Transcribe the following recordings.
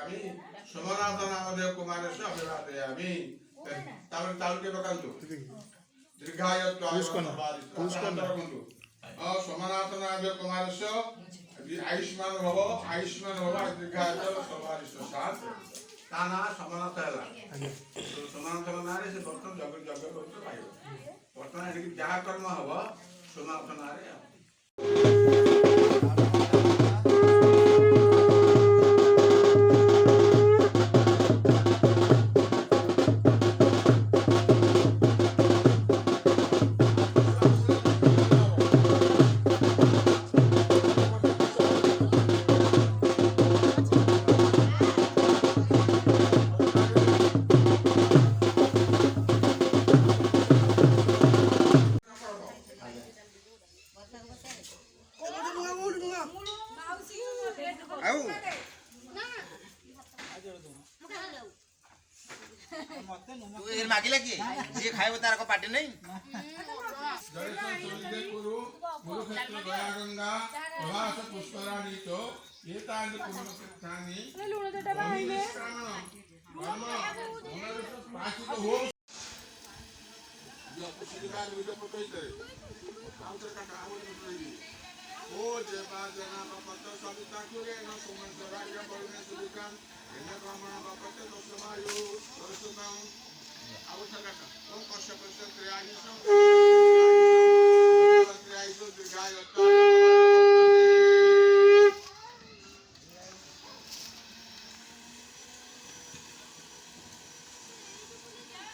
আমি সমানাথ নামদেব কুমারেশ অভিবাদয়ামি তাহলে তালুকে পকান্তু দীর্ঘায়ত্ব সমানাথ নামদেব কুমারেশ আয়ুষ্মান ভব দীর্ঘায়ত্ব সবারিষ্ট সাত তা না সমানাথ ହେଲା ସମାନାଥ ନାଁରେ ସେ ବର୍ତ୍ତମାନ ଯଜ୍ଞ କରୁଛ ପାଇବ ବର୍ତ୍ତମାନ ଏଠିକି ଯାହା କର୍ମ ହବ ସମାନାଥ ନାଁରେ ଆଉ मागिला कि जे खाइबो तार को पाटे नहीं ओ जेबा जना पत्त सविता कुरे न सुमन सराय परमे सुदिकान एने ब्राह्मण बापते दशमायु दशमां आवश्यकता ओम कश्यप क्रियायिषो क्रियायिषो दीर्घायत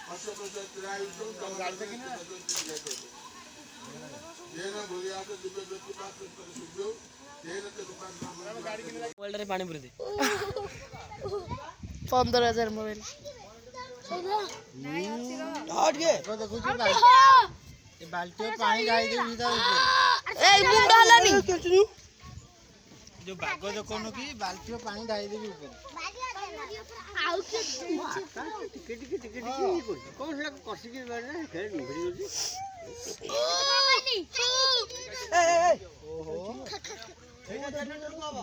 कश्यप क्रियायिषो गालते कि ना जेना बोलिया तो दिव्य व्यक्ति बात कर सुजो जेना के दुकान गाड़ी के वर्ल्ड रे पानी पुरे दे 15000 मोबाइल हट के को देखो छी भाई ए बाल्टी पानी गाई दे भीतर ए मुंडा लानी जो बागो जो कोनो की बाल्टी पानी गाई दे ऊपर आउ के टिके कोन से कसी के बैठ ना खेल भिड़ी होजी ओहो एटा जनरेटर को बाबा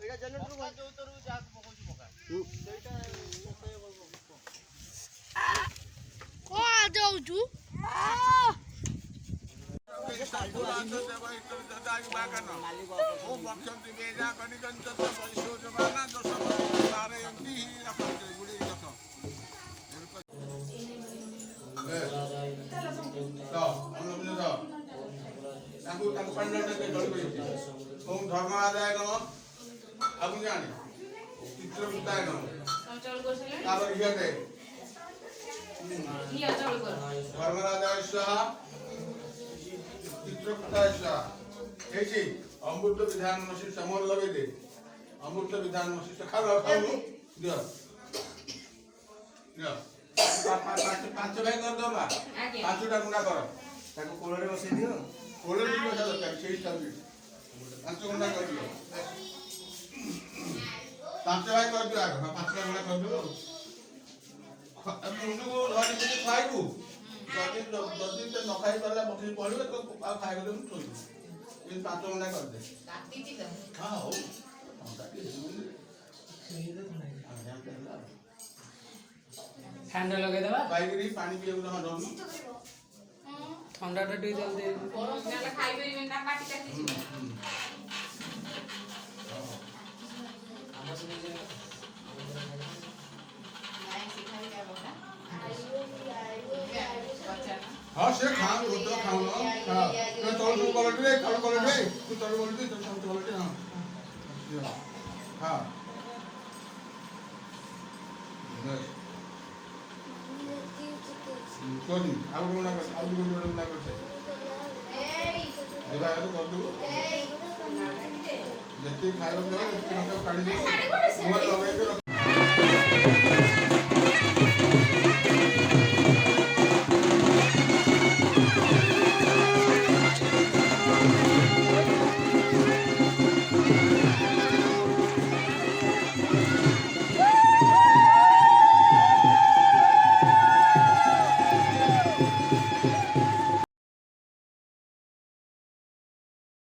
एटा जनरेटर को उतरू जा पकोची पका को आ जाऊ छु धर्मराजाय नम आगु जाने चित्रगुप्ताय नम तापर इहते धर्मराजाय स्वाहा चित्रगुप्ताय स्वाहा एची अमृत विधान मसी समोर लगे दे अमृत विधान मसी खाओ दियो दियो पांच भाई कर दो बा पांचटा गुंडा करो ताको कोलरे बसै दियो कोलरे दियो जा दरकार सेही चाबी पांच गुंडा कर दियो पांच भाई कर दियो आगे पांच गुंडा कर दियो मुंडू को धरि के खाइबू जदी ते न खाइ परला मथि पड़िबे तो आ खाइ गले थोइ इन पांच गुंडा कर दे काटी दी तो हां हो काटी दे ठंडा लगे देबा बाइगरी पानी पिए न डरनु ठंडा टी जल्दी गरम नेला खाइ परिबे ना पाटी काटी छी हाँ से खाओ वो तो खाओ ना हाँ तो चल तू क्वालिटी खाओ क्वालिटी तू चल क्वालिटी तो चल क्वालिटी हाँ हाँ कोनी आउ कोना कर आउ कोना कर एबा तो कर दो जति खाइबो जति काढी दे मोर लगे